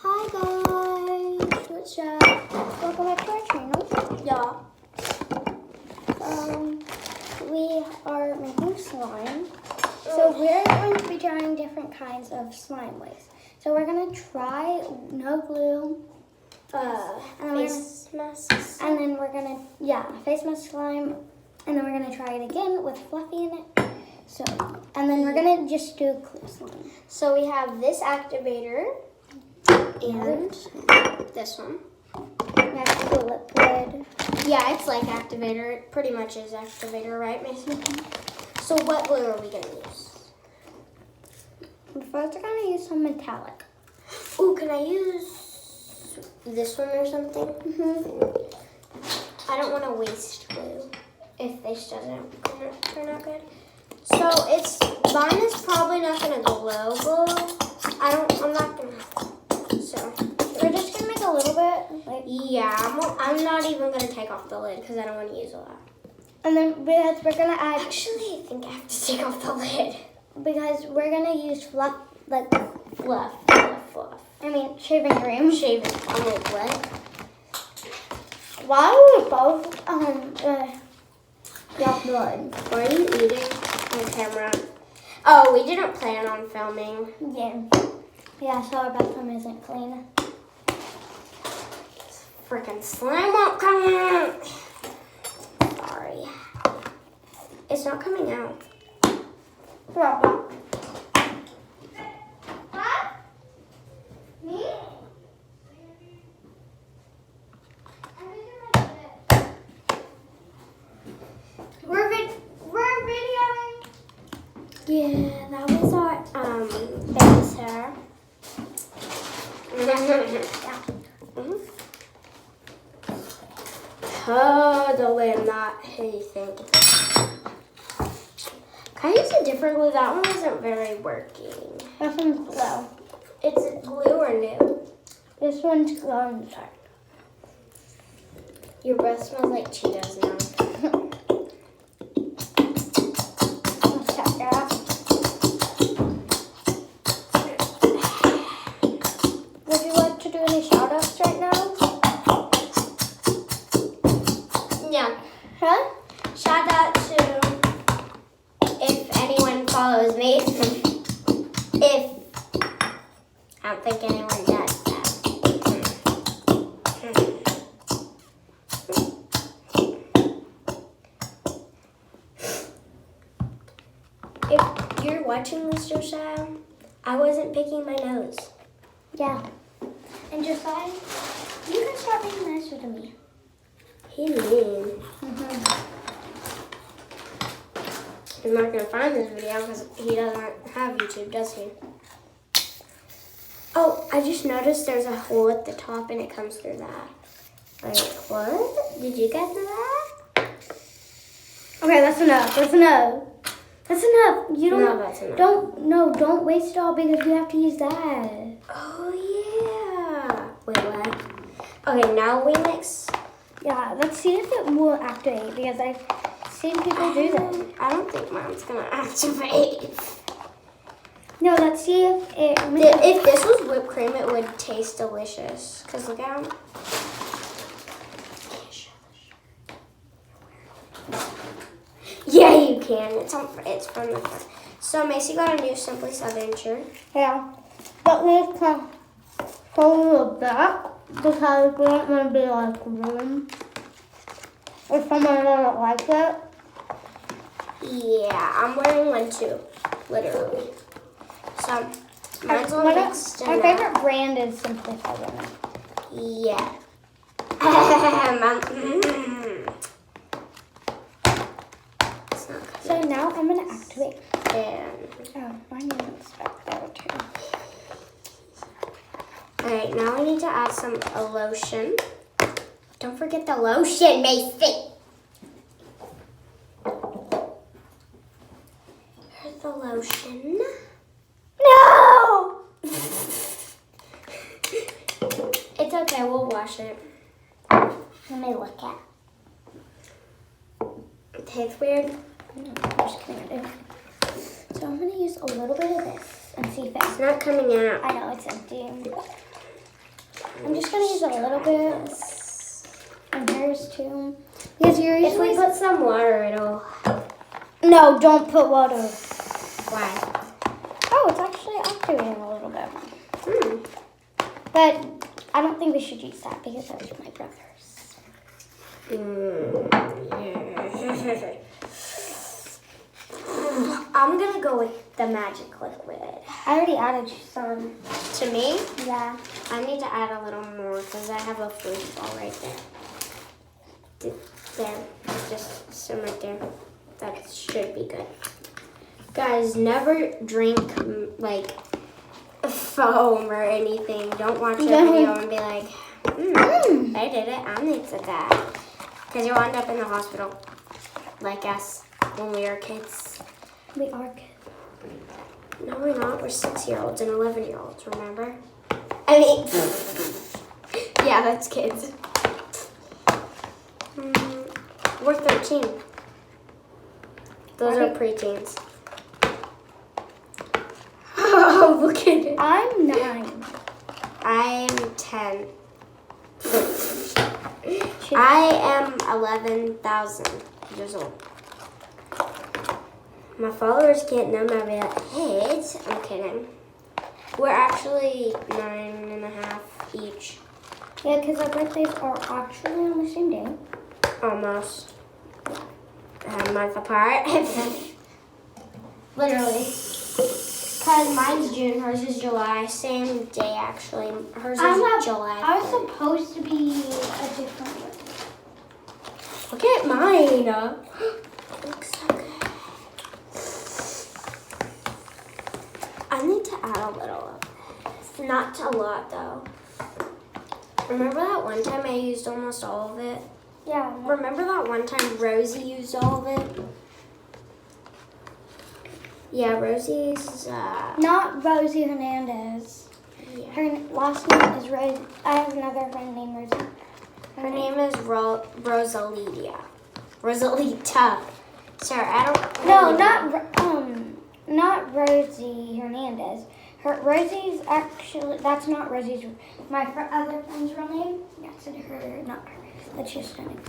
Hi guys, what's up? Welcome back to our channel. Yeah. We are making slime. So we're going to be trying different kinds of slime ways. So we're gonna try no glue, Face masks. and then we're gonna face mask slime, and then we're gonna try it again with Fluffy in it. So and then we're gonna just do glue slime. So we have this activator and this one. Next to liquid. Yeah, it's like activator. It pretty much is activator, right, Mason? So what glue are we gonna use? First, we're gonna use some metallic. Ooh, can I use this one or something? I don't want to waste glue if this doesn't turn out good. So mine is probably not gonna glow. I'm not gonna. So we're just gonna make a little bit. Yeah, I'm not even gonna take off the lid because I don't want to use a lot. And then we're gonna add. Actually, I think I have to take off the lid because we're gonna use fluff. Fluff. I mean, shaving cream. Shaving. I'm like, what? Why are we both got blood? Why are you eating on camera? Oh, we didn't plan on filming. Yeah, so our bathroom isn't clean. Freaking slime won't come out. Sorry. It's not coming out. Huh? Me? We're videoing. Yeah, that was our baby's hair. Totally not who you think. Can I use a different glue? That one wasn't very working. This one's glow. It's glue or new? This one's glow inside. Your breath smells like Cheetos now. Let's check it out. Would you like to do any shout outs right now? Yeah. Huh? Shout out to if anyone follows me. If I don't think anyone does that. If you're watching this, Josiah, I wasn't picking my nose. Yeah. And Josiah, you can start being nicer to me. He's mean. He's not gonna find this video because he doesn't have YouTube, does he? Oh, I just noticed there's a hole at the top and it comes through that. Like, what? Did you guys know that? Okay, that's enough. That's enough. That's enough. You don't. No, that's enough. Don't waste it all because we have to use that. Oh yeah. Wait, what? Okay, now we mix. Yeah, let's see if it will activate because I've seen people do that. I don't think mine's gonna activate. No, let's see if it. If this was whipped cream, it would taste delicious. Cause look at them. Yeah, you can. It's from the front. So Macy got a new Simply 7-incher. Yeah, but we can fold the back because we don't want to be like room. If someone doesn't like it. Yeah, I'm wearing one too, literally. So mine's all mixed. My favorite brand is Simply 7. Yeah. So now I'm gonna activate. And My name's back there too. alright, now I need to add some lotion. Don't forget the lotion, Macy. Here's the lotion. No! It's okay, we'll wash it. Let me look at. It tastes weird. I'm just kidding. So I'm gonna use a little bit of this and see if It's not coming out. I know it's empty. I'm just gonna use a little bit. And hers too. Because you're If we usually put some water, it'll. No, don't put water. Why? Oh, it's actually activating a little bit. Hmm. But I don't think we should use that because that was my brother's. I'm gonna go with the magic liquid. I already added some. To me, Yeah. I need to add a little more because I have a fruit ball right there. There, just some right there. That should be good. Guys, never drink like foam or anything. Don't watch a video and be like, I did it. I need to die. Because you'll end up in the hospital, like us when we were kids. We are kids. No, we're not. We're 6-year-olds and 11-year-olds, remember? I mean, yeah, that's kids. We're 13. Those are preteens. Oh, look at it. I'm 9. I'm 10. I am 11,000 years old. My followers can't know my real age. I'm kidding. We're actually 9.5 each. Yeah, because our birthdays are actually on the same day. Almost. A month apart. Literally. Because mine's June, hers is July. Same day, actually. Hers is July. I was 3rd. supposed to be a different one. Look at mine. Looks so good. I need to add a little of this. Not a lot, though. Remember that one time I used almost all of it? Yeah. Remember that one time Rosie used all of it? Yeah, Rosie's, Not Rosie Hernandez. yeah. Her last name is Rose. I have another friend named Rosie. Her name is Rosalita. Rosalita. Sorry, I don't. No, not Rosie Hernandez. Rosie's actually, that's not Rosie's, my other friend's real name. That's her, not her. That's just her name.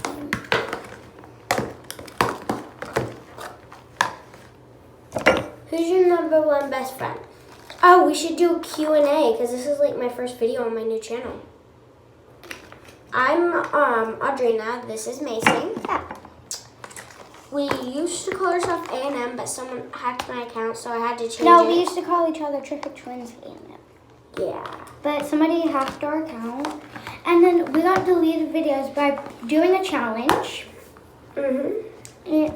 Who's your number one best friend? Oh, we should do a Q&A because this is like my first video on my new channel. I'm Audrina. This is Mason. Yeah. We used to call ourselves A&M, but someone hacked my account, so I had to change No, it. we used to call each other Triffic Twins and Yeah. but somebody hacked our account, and then we got deleted videos by doing a challenge. Mhm.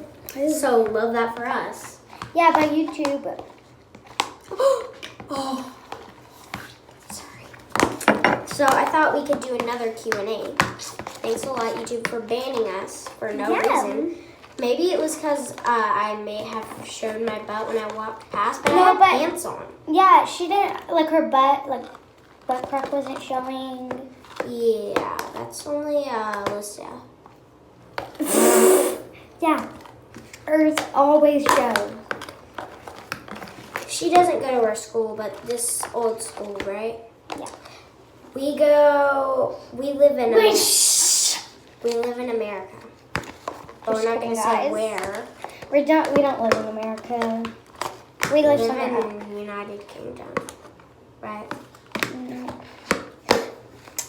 So love that for us. Yeah, by YouTube. Oh. Sorry. So I thought we could do another Q&A. Thanks a lot, YouTube, for banning us for no reason. Maybe it was because I may have shown my butt when I walked past, but I had pants on. Yeah, she didn't, like her butt crack wasn't showing. Yeah, that's only Alicia. Yeah, hers always shows. She doesn't go to our school, but this old school, right? Yeah. We live in we live in America. But we're not kidding, gonna say guys. where. We don't live in America. We live somewhere else. in the United Kingdom, right?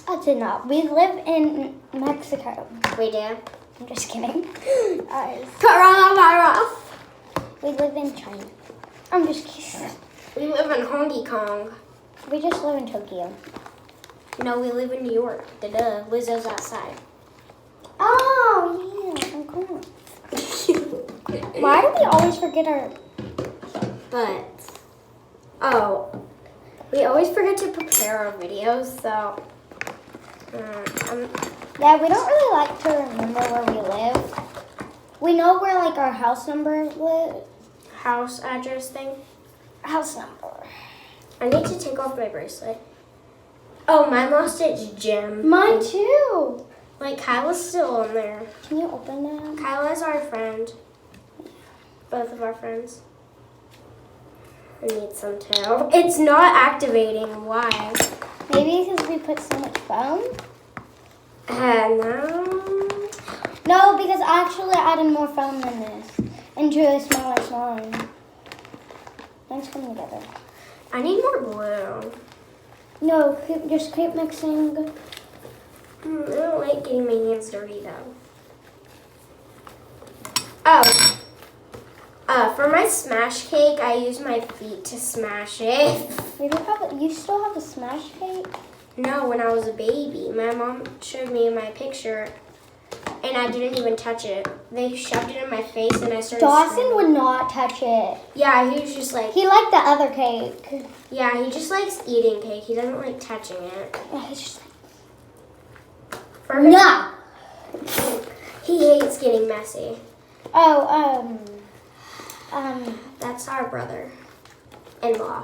I did not. We live in Mexico. We do. I'm just kidding. Coronavirus. We live in China. I'm just kidding. We live in Hong Kong. We just live in Tokyo. No, we live in New York. Duh. Lizzo's outside. Oh, yeah. I'm cool. Why do we always forget our... We always forget to prepare our videos, so... Yeah, we don't really like to remember where we live. We know where, like, our house number live. house address thing. House number. I need to take off my bracelet. Oh, mine lost its gem. Mine too. Like, Kyla's still on there. Can you open that? Kyla's our friend. Both of our friends. I need some too. It's not activating. Why? Maybe because we put so much foam? No. No, because I actually added more foam than this into a smaller slime. Let's come together. I need more glue. No, just keep mixing. I don't like getting my hands dirty though. Oh, for my smash cake, I use my feet to smash it. You still have a smash cake? No, when I was a baby, my mom showed me my picture, and I didn't even touch it. They shoved it in my face, and I started. Dawson screaming. would not touch it. Yeah, he was just like. He liked the other cake. Yeah, he just likes eating cake. He doesn't like touching it. Yeah, he's just For his- no. He hates getting messy. Oh, That's our brother-in-law.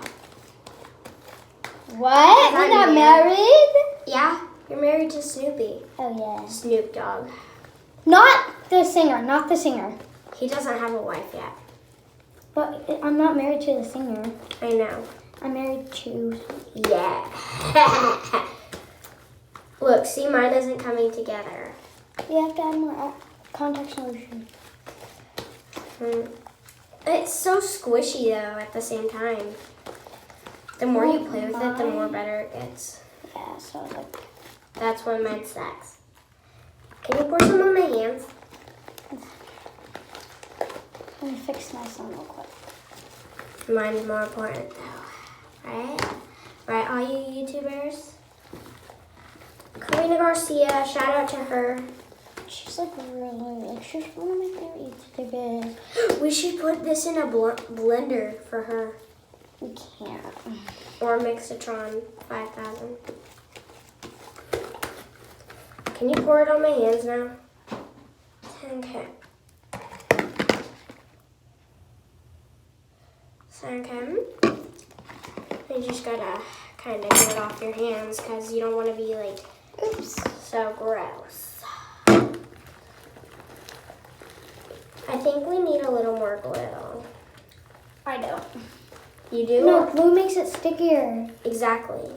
what? I'm We're not married. married? Yeah, you're married to Snoopy. Oh, yeah. Snoop Dogg. Not the singer, not the singer. He doesn't have a wife yet. But I'm not married to the singer. I know. I'm married to... Yeah. Look, see, mine isn't coming together. You have to add more contact solution. It's so squishy, though, at the same time. The more you play with it, the more better it gets. Yeah, so like... That's when mine sucks. Can you pour some on my hands? Let me fix my son real quick. Mine's more important, though. Right? Right, all you YouTubers? Karina Garcia, shout out to her. She's like really, like she's one of my favorite YouTubers. We should put this in a blender for her. We can't. Or Mixitron 5000. Can you pour it on my hands now? Okay. Okay. You just gotta kind of get it off your hands because you don't want to be like, oops, so gross. I think we need a little more glue. I don't. You do? No, glue makes it stickier. Exactly.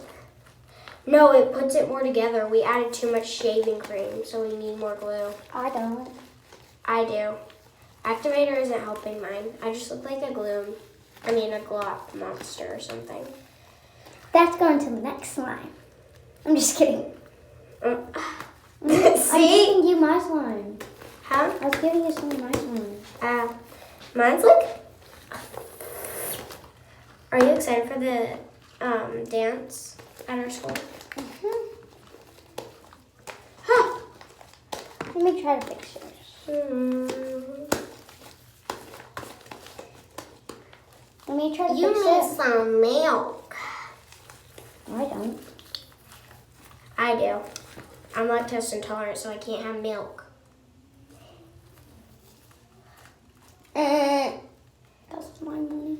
No, it puts it more together. We added too much shaving cream, so we need more glue. I don't. I do. Activator isn't helping mine. I just look like a glop monster or something. That's going to the next slime. I'm just kidding. I'm See? giving you my slime. Huh? I was giving you some of my slime. Mine's like... Are you excited for the dance at our school? Mm-hmm. Huh. Let me try to fix yours. Let me try to You fix need it. some milk. I don't. I do. I'm lactose intolerant, so I can't have milk. That's my money.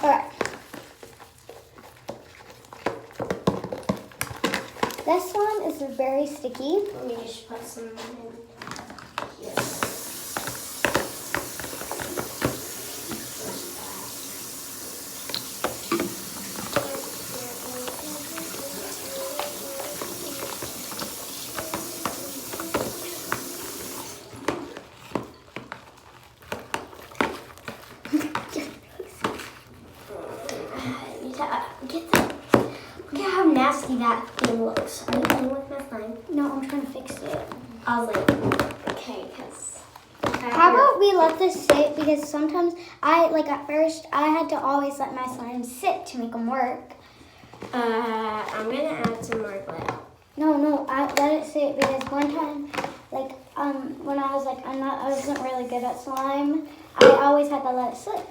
Alright. This one is very sticky. Let me just put some in here. Look at how nasty that thing looks. Are you playing with my slime? No, I'm trying to fix it. I was like, okay, because... How about we let this sit? Because sometimes at first, I had to always let my slime sit to make them work. I'm going to add some more glue. No, I let it sit because one time, when I was I wasn't really good at slime, I always had to let it sit.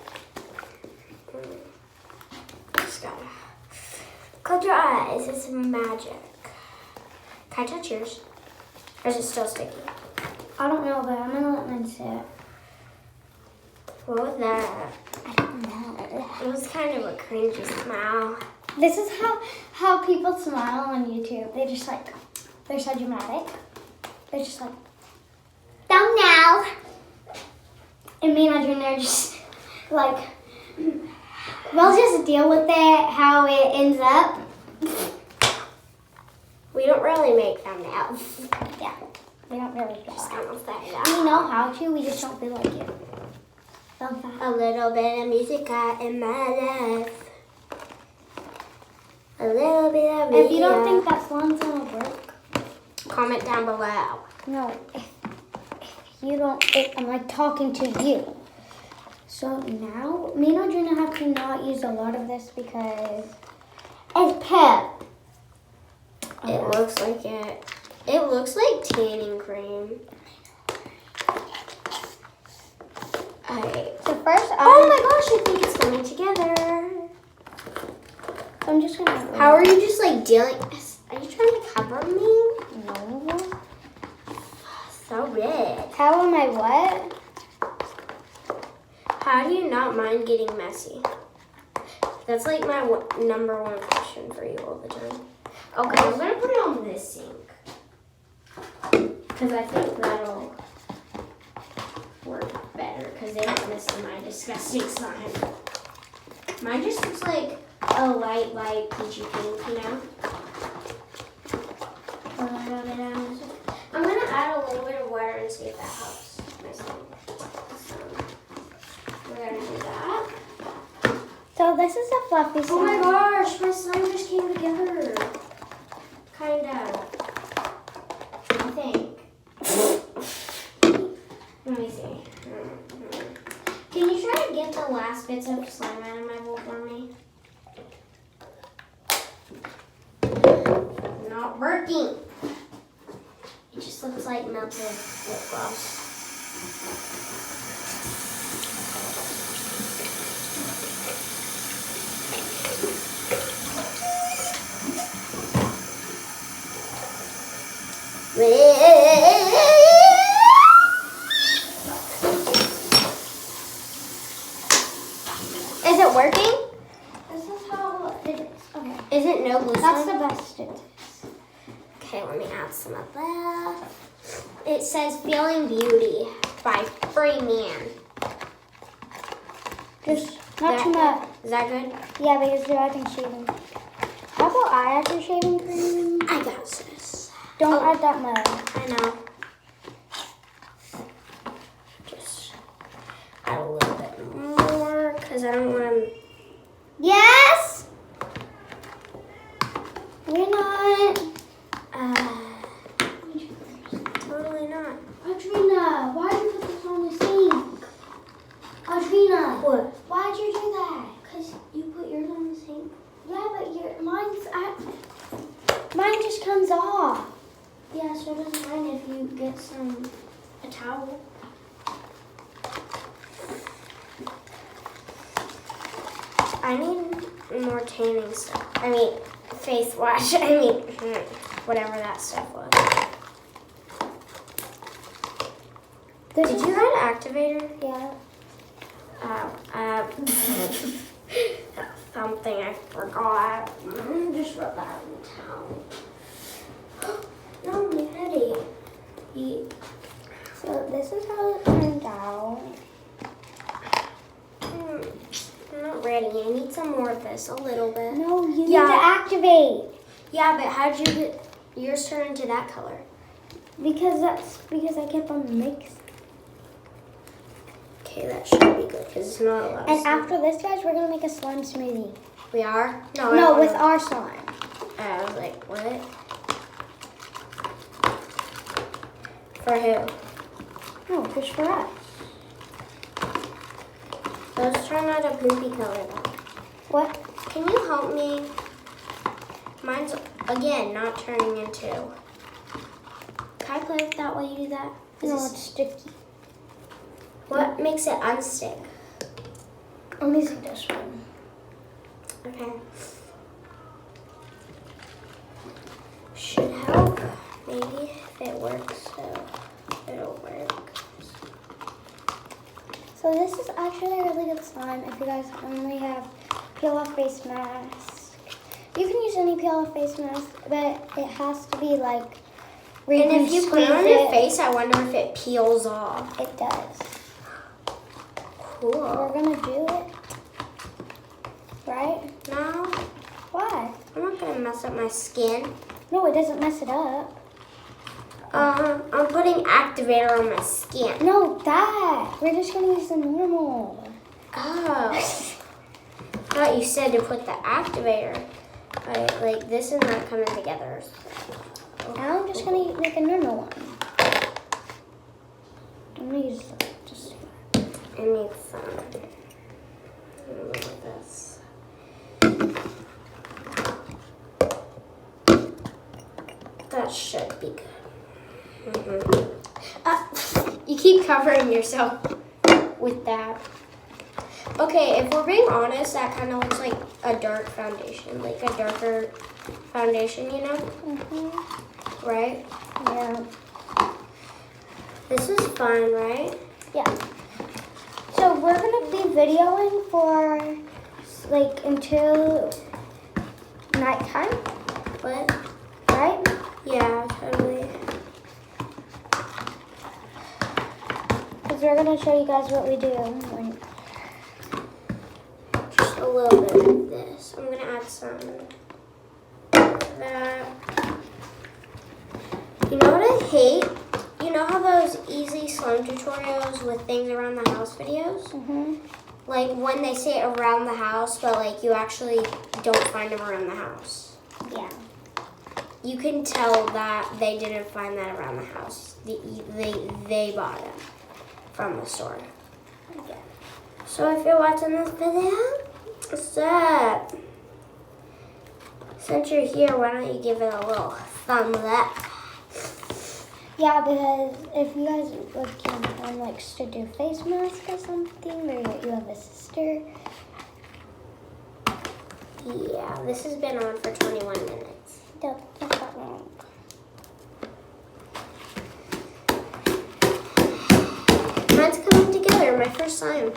Just gotta... Close your eyes, it's magic. Can I touch yours? Or is it still sticky? I don't know, but I'm gonna let mine sit. What was that? I don't know. It was kind of a cringy smile. This is how people smile on YouTube. They're so dramatic. They're just like, down now. And me and Adrian are just like, We'll just deal with it how it ends up. We don't really make thumbnails. Yeah, we don't really feel Just like kind of say it. that. We know how to, we just don't feel like it. Fun fact. A little bit of music in my life. A little bit of music. If you don't think that slime's gonna work, comment down below. no, if you don't, I'm like talking to you. So now, me and Audrina have to not use a lot of this because it's pep. It looks like it. It looks like tanning cream. Alright. So first, Oh my gosh, I think it's coming together. I'm just gonna. How are you just like dealing? Are you trying to cover me? No. So red. How am I what? How do you not mind getting messy? That's like my number one question for you all the time. Okay, I'm gonna put it on this sink. Because I think that'll work better. Because they don't miss my disgusting slime. Mine just looks like a light peachy pink, you know? I'm gonna add a little bit of water and see if that helps my slime. So, we're gonna do that. So this is a fluffy slime. Oh my gosh, my slime just came together. Kind of. I think. Let me see. Can you try to get the last bits of slime out of my bowl for me? Not working. It just looks like melted lip gloss. Is it working? This is how it is. Okay. Is it no glue? That's the best it is. Okay, let me add some of that. It says Feeling Beauty by Free Man. Just not too much. Is that good? Yeah, because you're adding shaving cream. How about I add your shaving cream? I got this. Don't add that much. I know. Just add a little bit more because I don't want to. Yes! We're not. Totally not. Audrina, why'd you put this on the sink? Audrina. What? Why'd you do that? Because you put yours on the sink. Yeah, but mine just comes off. Yeah, so it doesn't mind if you get a towel. I need more tanning stuff. I mean, face wash. I mean, whatever that stuff was. Did you add activator? Yeah. Something I forgot. Just rub that on the towel. No, Maddie. So this is how it turned out. I'm not ready. I need some more of this, a little bit. No, you need Yeah. to activate. Yeah, but how'd you get yours turn into that color? Because I kept on mixing. Okay, that should be good because it's not a lot. And after this, guys, we're gonna make a slime smoothie. We are? No, with our slime. I was like, what? For who? No, just for us. Let's try not a poopy color though. What? Can you help me? Mine's, again, not turning into. Can I play with that while you do that? No, it's sticky. What makes it unstick? Let me see this one. Okay. Should help, maybe, if it works, so it'll work. So this is actually a really good slime if you guys only have peel-off face mask. You can use any peel-off face mask, but it has to be like where you And can if you put squeeze it on your face, I wonder if it peels off. It does. Cool. We're gonna do it. right? No, Why? I'm not gonna mess up my skin. No, it doesn't mess it up. I'm putting activator on my skin. No, that. We're just gonna use the normal. Oh. I thought you said to put the activator. But like this is not coming together. Now I'm just gonna make a normal one. I'm gonna use just. I need some. Like this. That should be good. You keep covering yourself with that. Okay, if we're being honest, that kind of looks like a dark foundation, like a darker foundation, you know? Right? Yeah. This is fun, right? Yeah. So we're gonna be videoing for like until nighttime, What? right? Yeah, totally. Because we're gonna show you guys what we do. When, Just a little bit of this. I'm gonna add some of that. You know what I hate? You know how those easy slime tutorials with things around the house videos? Like when they say around the house, but like you actually don't find them around the house. Yeah. You can tell that they didn't find that around the house. They bought it from the store. Yeah. So if you're watching this video, what's up? Since you're here, why don't you give it a little thumbs up? Yeah, because if you guys like can likes to do face mask or something, or you have a sister. Yeah, this has been on for 21 minutes. Don't not that long. Mine's coming together, my first time.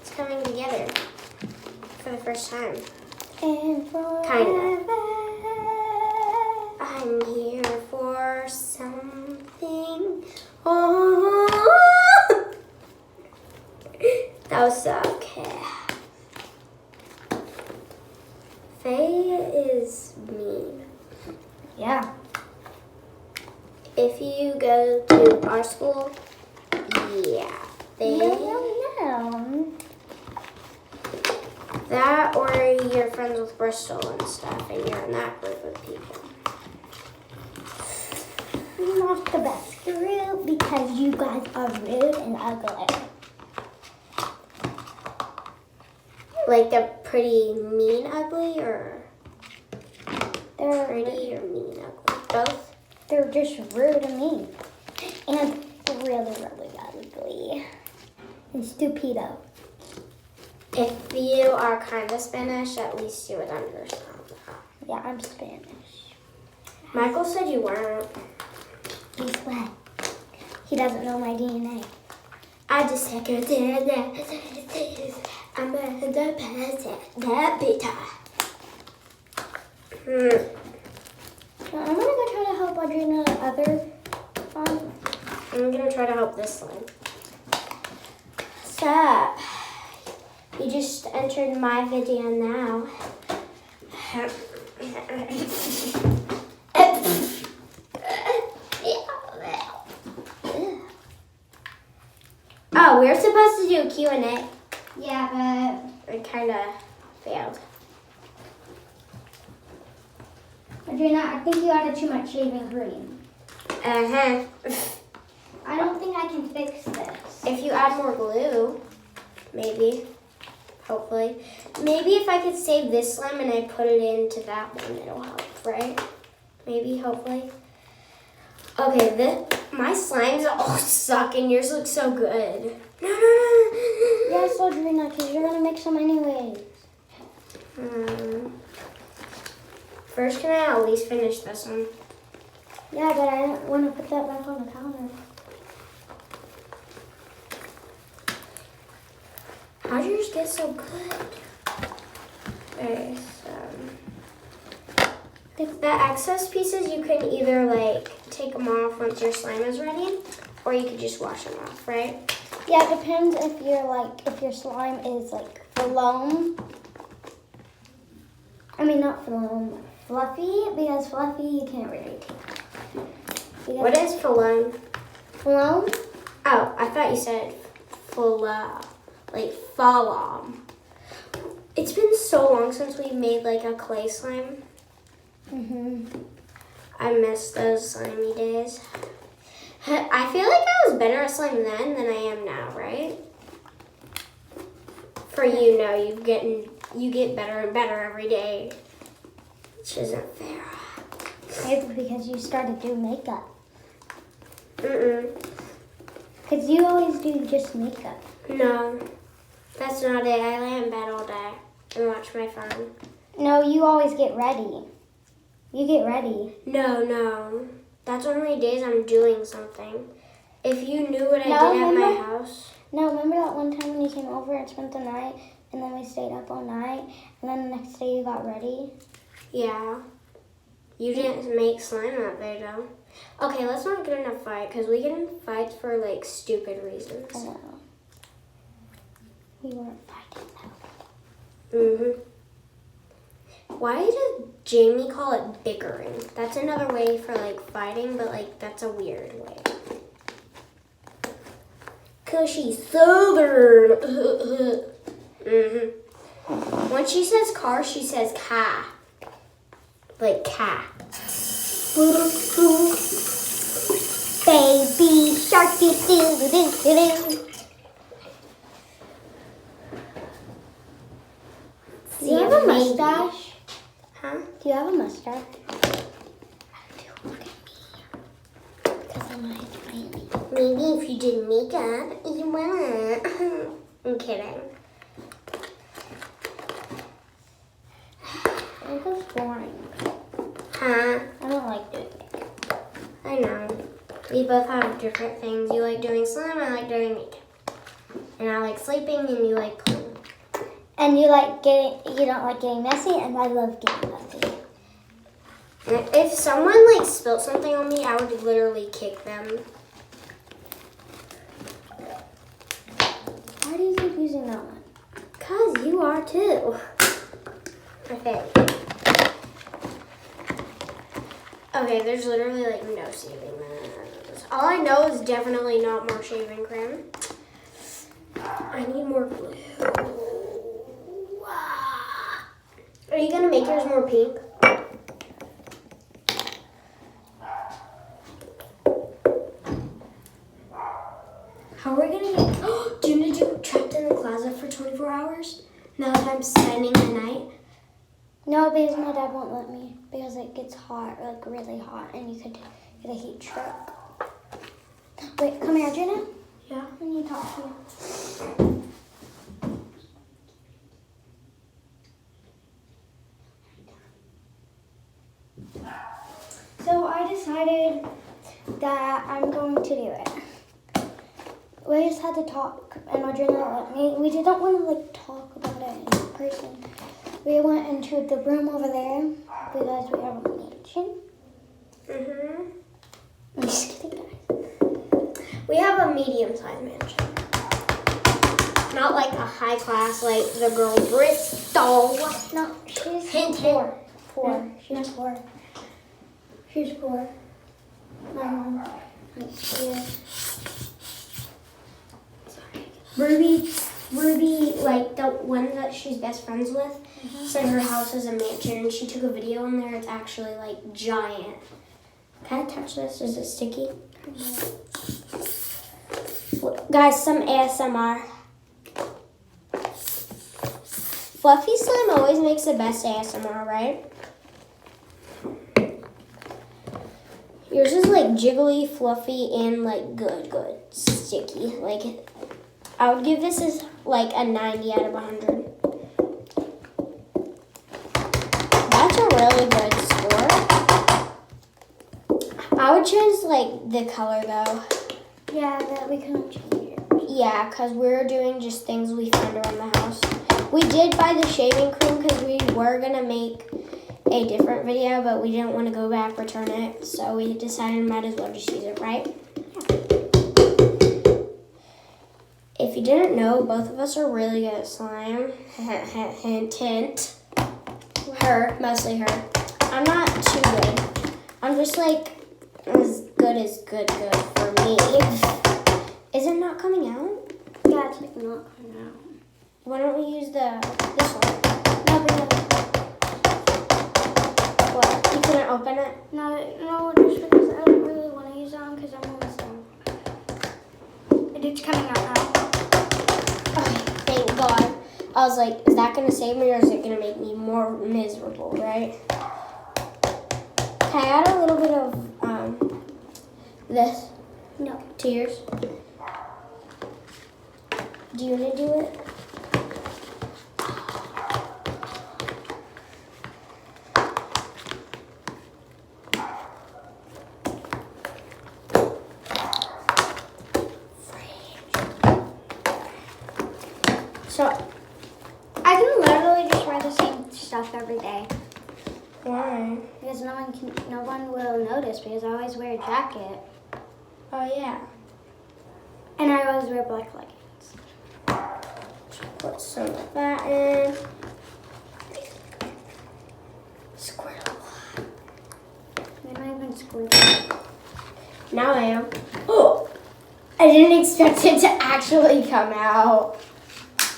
It's coming together for the first time. And forever. Kinda. I'm here for something. Oh, that was okay. Faye is mean. Yeah. If you go to our school, yeah, Faye. No. That or you're friends with Bristol and stuff, and you're in that group of people. Not the best group because you guys are rude and ugly. Like the pretty mean ugly, or They're pretty or mean ugly? Both? They're just rude and mean. And really, really ugly. And stupido. If you are kind of Spanish, at least you would understand that. Yeah, I'm Spanish. Michael said you weren't. He's what? He doesn't know my DNA. I just said I'm the person that bitter. Now, I'm gonna go try to help Audrina the other one. I'm gonna try to help this one. So, you just entered my video now. Oh, we're supposed to do a Q&A. Yeah, I kind of failed. but Audrina, I think you added too much shaving cream. Uh-huh. I don't think I can fix this. If you add more glue, maybe, hopefully. Maybe if I could save this slime and I put it into that one, it'll help, right? Maybe, hopefully. Okay, my slimes all suck and yours look so good. No. Yes, Audrina, because you're gonna make some anyways. First, can I at least finish this one? Yeah, but I don't want to put that back on the counter. How'd yours get so good? Okay, so the excess pieces you can either like take them off once your slime is ready, or you could just wash them off, right? Yeah, it depends if your slime is like foam I mean, not Floam. Fluffy, because Fluffy you can't really take. Because What is Floam? Floam? Oh, I thought you said Fla, like Falom. It's been so long since we made like a clay slime. I miss those slimy days. I feel like I was better at slime then than I am now, right? For you, no, you get better and better every day, which isn't fair. It's because you started doing makeup. Mm-mm. Because you always do just makeup. No, that's not it. I lay in bed all day and watch my phone. No, you always get ready. You get ready. No. That's only days I'm doing something. If you knew what I No, did at my remember? house. No, remember that one time when you came over and spent the night, and then we stayed up all night, and then the next day you got ready? Yeah. You didn't make slime that day, though. Okay, let's not get in a fight, because we get in fights for, like, stupid reasons. I know. We weren't fighting though. Why did Jamie call it bickering? That's another way for, like, fighting, but, like, that's a weird way. Because she's Southern. When she says car, she says car. Like cat. Baby shark doo doo doo doo doo. Do you have a mustache? Huh? Do you have a mustache? Look at me. Because I'm not tiny. Maybe if you did makeup, you wanna. I'm kidding. It was boring. Huh? I don't like doing it. I know. We both have different things. You like doing slime, I like doing makeup. And I like sleeping, and you like cleaning. And you don't like getting messy, and I love getting messy. And if someone like spilled something on me, I would literally kick them. Why do you keep using that one? Cause you are too. Okay. Okay, there's literally like no saving this. All I know is definitely not more shaving cream. I need more glue. Are you gonna make yours more pink? How are we gonna get... Do you need to do trapped in the closet for 24 hours? Now that I'm spending the night? No, because my dad won't let me. Because it gets hot, like really hot, and you could get a heat stroke. Wait, come here, Jenna. Yeah. I need to talk to you. So I decided that I'm going to do it. We just had to talk, and Audrina let me. We didn't want to like talk about it in person. We went into the room over there because we have a mansion. I'm just kidding, guys. We have a medium-sized mansion. Not like a high class, like the girl Bristol. No, she's Hint, poor. hint. Poor. She's poor. She's poor. My mom. Yeah. Ruby, like the one that she's best friends with, said her house is a mansion, and she took a video in there. It's actually like giant. Can I touch this? Is it sticky? Guys, some ASMR. Fluffy slime always makes the best ASMR, right? Yours is like jiggly, fluffy, and like good, sticky. Like, I would give this as like a 90 out of 100. That's a really good score. I would change like the color though. Yeah, that we couldn't change it. Yeah, because we're doing just things we find around the house. We did buy the shaving cream because we were going to make a different video, but we didn't want to go back, return it. So we decided might as well just use it, right? If you didn't know, both of us are really good at slime. Hint, hint. Her, mostly her. I'm not too good. I'm just like as good for me. Is it not coming out? Yeah, it's like not coming out. Why don't we use this one? No, but What? You couldn't open it? no, just because I don't really want to use that one because I'm almost done. It's coming out now. Oh, thank God. I was like, is that gonna save me or is it gonna make me more miserable, right? Can I add a little bit of this No. to yours? Do you want to do it? So, I can literally just wear the same stuff every day why? because no one will notice because I always wear a jacket Oh, yeah. and I always wear black leggings. Put some of that in. Squirtle. You're not even squirting. Now I am. Oh! I didn't expect it to actually come out.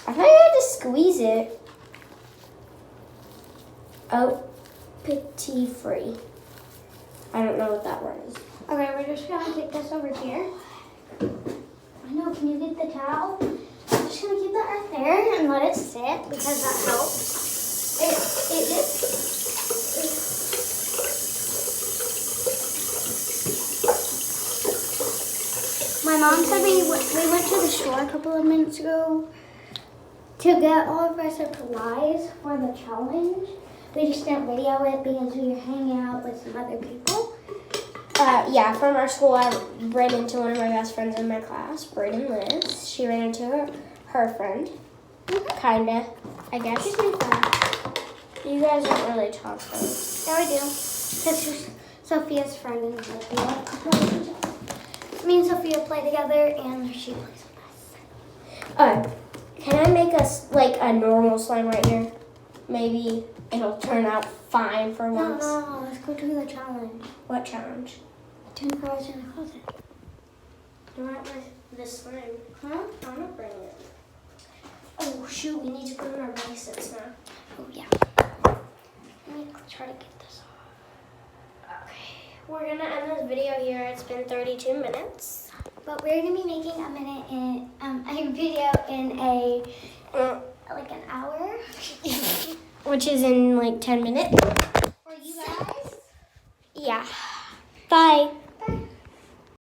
I thought I had to squeeze it. Oh, petit free. I don't know what that word is. Okay, we're just gonna take this over here. I know, can you get the towel? I'm just gonna keep that right there and let it sit because that helps. It just. My mom said we went to the store a couple of minutes ago to get all of our supplies for the challenge. We just didn't video it because we were hanging out with some other people. Yeah, from our school, I ran into one of my best friends in my class, Brayden Liz. She ran into her friend. Kinda, I guess. She's my friend. You guys don't really talk though. Yeah, we do. Because she's Sophia's friend and Sophia. Me and Sophia play together and she plays with us. Can I make us like a normal slime right here? Maybe it'll turn out fine for once. No, let's go do the challenge. What challenge? 24 hours in the closet. Do I want this slime? Huh? I'm gonna bring it. Oh shoot, we need to put on our bracelets now. Oh, yeah. Let me try to get this off. Okay. We're gonna end this video here. It's been 32 minutes. But we're going to be making a video in like an hour. Which is in like 10 minutes. For you guys. Yeah. Bye.